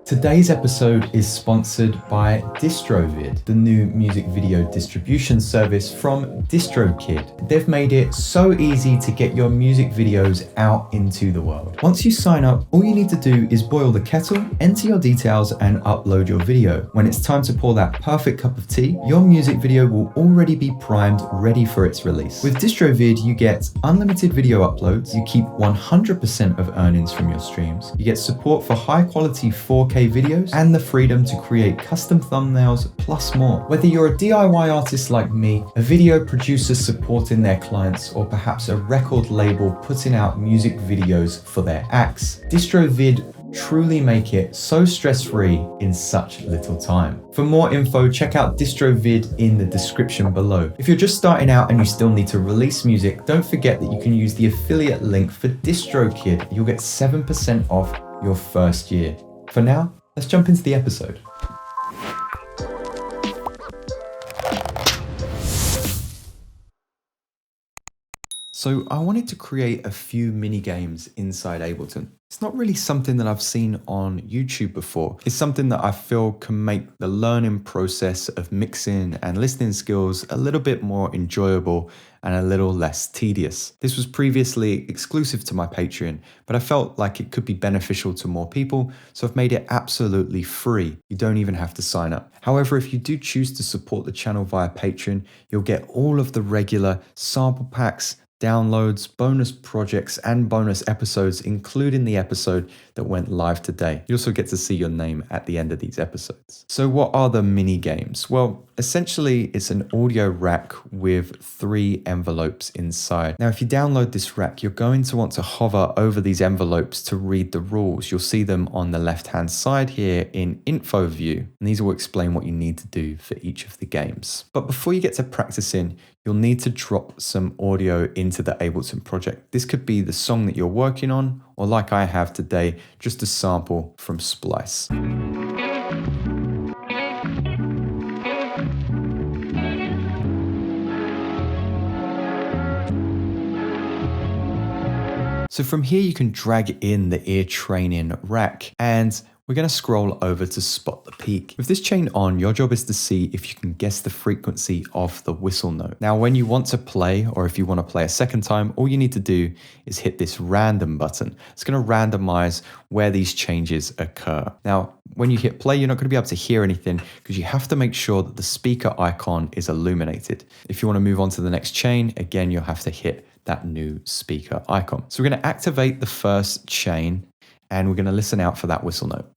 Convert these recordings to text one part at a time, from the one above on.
Today's episode is sponsored by DistroVid, the new music video distribution service from DistroKid. They've made it so easy to get your music videos out into the world. Once you sign up, all you need to do is boil the kettle, enter your details, and upload your video. When it's time to pour that perfect cup of tea, your music video will already be primed, ready for its release. With DistroVid, you get unlimited video uploads, you keep 100% of earnings from your streams, you get support for high-quality 4K videos, and the freedom to create custom thumbnails, plus more. Whether you're a DIY artist like me, a video producer supporting their clients, or perhaps a record label putting out music videos for their acts, DistroVid truly make it so stress-free in such little time. For more info, check out DistroVid in the description below. If you're just starting out and you still need to release music, don't forget that you can use the affiliate link for DistroKid. You'll get 7% off your first year. For now, let's jump into the episode. So I wanted to create a few mini games inside Ableton. It's not really something that I've seen on YouTube before. It's something that I feel can make the learning process of mixing and listening skills a little bit more enjoyable and a little less tedious. This was previously exclusive to my Patreon, but I felt like it could be beneficial to more people, so I've made it absolutely free. You don't even have to sign up. However, if you do choose to support the channel via Patreon, you'll get all of the regular sample packs, downloads, bonus projects, and bonus episodes, including the episode that went live today. You also get to see your name at the end of these episodes. So what are the mini games? Well, essentially it's an audio rack with 3 envelopes inside. Now, if you download this rack, you're going to want to hover over these envelopes to read the rules. You'll see them on the left-hand side here in info view, and these will explain what you need to do for each of the games. But before you get to practicing, you'll need to drop some audio into the Ableton project. This could be the song that you're working on, or like I have today, just a sample from Splice. So from here, you can drag in the ear training rack, and we're going to scroll over to spot the peak. With this chain on, your job is to see if you can guess the frequency of the whistle note. Now, when you want to play, or if you want to play a second time, all you need to do is hit this random button. It's going to randomize where these changes occur. Now, when you hit play, you're not going to be able to hear anything because you have to make sure that the speaker icon is illuminated. If you want to move on to the next chain, again, you'll have to hit that new speaker icon. So we're going to activate the first chain, and we're going to listen out for that whistle note.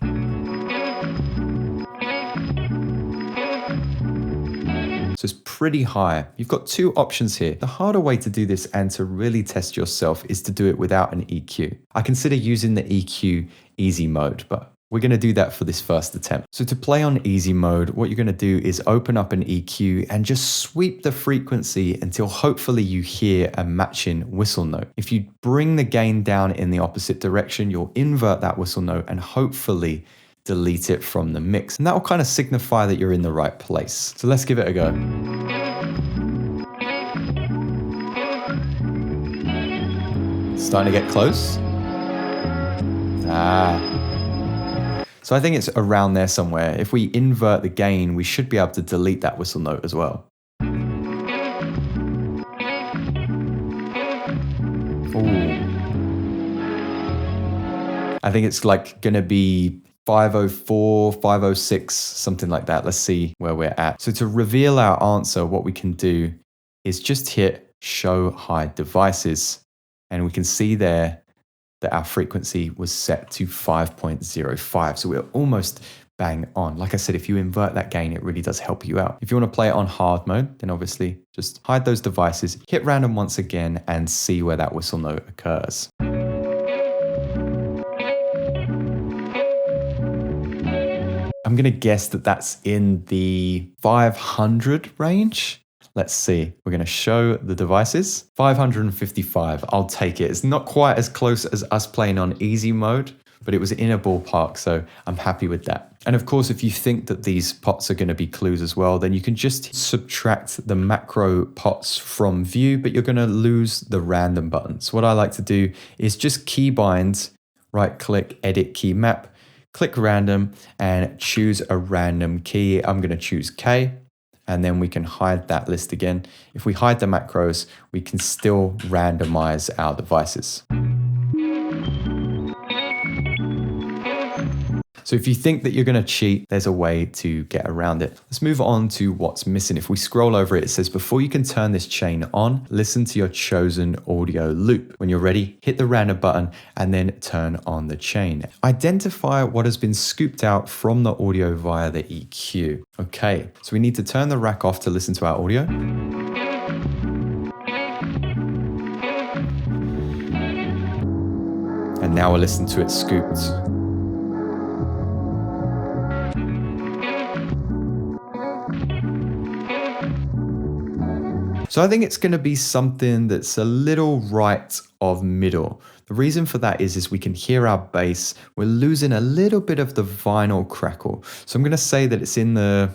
So it's pretty high. You've got 2 options here. The harder way to do this and to really test yourself is to do it without an EQ. I consider using the EQ easy mode, but we're going to do that for this first attempt. So to play on easy mode, what you're going to do is open up an EQ and just sweep the frequency until hopefully you hear a matching whistle note. If you bring the gain down in the opposite direction, you'll invert that whistle note and hopefully delete it from the mix. And that will kind of signify that you're in the right place. So let's give it a go. Starting to get close. So I think it's around there somewhere. If we invert the gain, we should be able to delete that whistle note as well. Ooh. I think it's like gonna be 504, 506, something like that. Let's see where we're at. So to reveal our answer, what we can do is just hit show hide devices, and we can see there that our frequency was set to 5.05. So we're almost bang on. Like I said, if you invert that gain, it really does help you out. If you want to play it on hard mode, then obviously just hide those devices, hit random once again, and see where that whistle note occurs. I'm going to guess that that's in the 500 range. Let's see. We're going to show the devices. 555. I'll take it. It's not quite as close as us playing on easy mode, but it was in a ballpark, so I'm happy with that. And of course, if you think that these pots are going to be clues as well, then you can just subtract the macro pots from view, but you're going to lose the random buttons. What I like to do is just keybind, right click, edit key map, click random and choose a random key. I'm going to choose K, and then we can hide that list again. If we hide the macros, we can still randomize our devices. So if you think that you're going to cheat, there's a way to get around it. Let's move on to what's missing. If we scroll over it, it says, before you can turn this chain on, listen to your chosen audio loop. When you're ready, hit the random button and then turn on the chain. Identify what has been scooped out from the audio via the EQ. Okay, so we need to turn the rack off to listen to our audio. And now we'll listen to it scooped. So I think it's going to be something that's a little right of middle. The reason for that is we can hear our bass. We're losing a little bit of the vinyl crackle. So I'm going to say that it's in the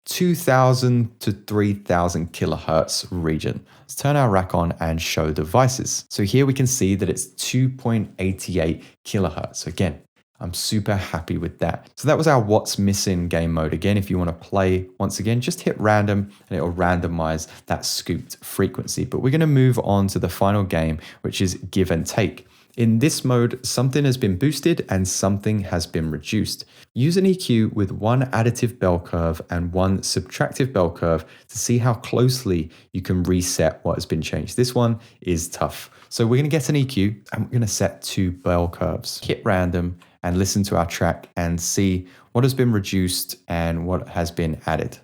2000 to 3000 kilohertz region. Let's turn our rack on and show devices. So here we can see that it's 2.88 kilohertz. Again, I'm super happy with that. So that was our what's missing game mode. Again, if you want to play once again, just hit random and it'll randomize that scooped frequency. But we're going to move on to the final game, which is give and take. In this mode, something has been boosted and something has been reduced. Use an EQ with one additive bell curve and one subtractive bell curve to see how closely you can reset what has been changed. This one is tough. So we're going to get an EQ and we're going to set 2 bell curves. Hit random and listen to our track and see what has been reduced and what has been added.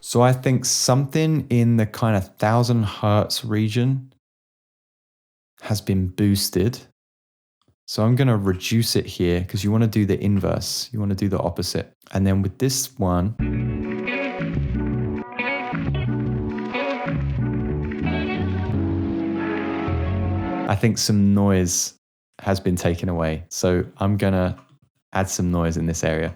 So I think something in the kind of 1000 hertz region has been boosted. So I'm going to reduce it here because you want to do the inverse. You want to do the opposite. And then with this one, I think some noise has been taken away. So I'm going to add some noise in this area.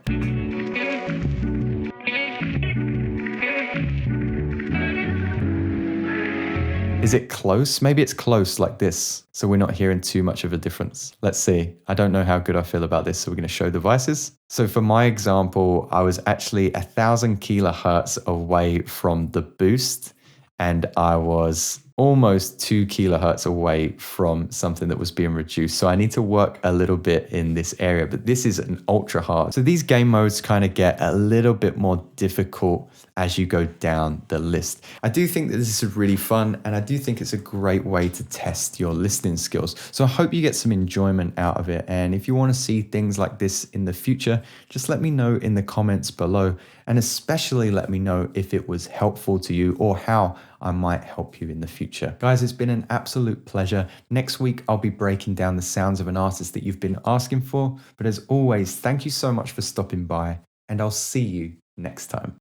Is it close? Maybe it's close like this, so we're not hearing too much of a difference. Let's see. I don't know how good I feel about this, so we're going to show devices. So for my example, I was actually 1000 kilohertz away from the boost, and I was almost 2 kilohertz away from something that was being reduced. So I need to work a little bit in this area, but this is an ultra hard. So these game modes kind of get a little bit more difficult as you go down the list. I do think that this is really fun, and I do think it's a great way to test your listening skills. So I hope you get some enjoyment out of it. And if you want to see things like this in the future, just let me know in the comments below, and especially let me know if it was helpful to you or how I might help you in the future. Guys, it's been an absolute pleasure. Next week, I'll be breaking down the sounds of an artist that you've been asking for. But as always, thank you so much for stopping by, and I'll see you next time.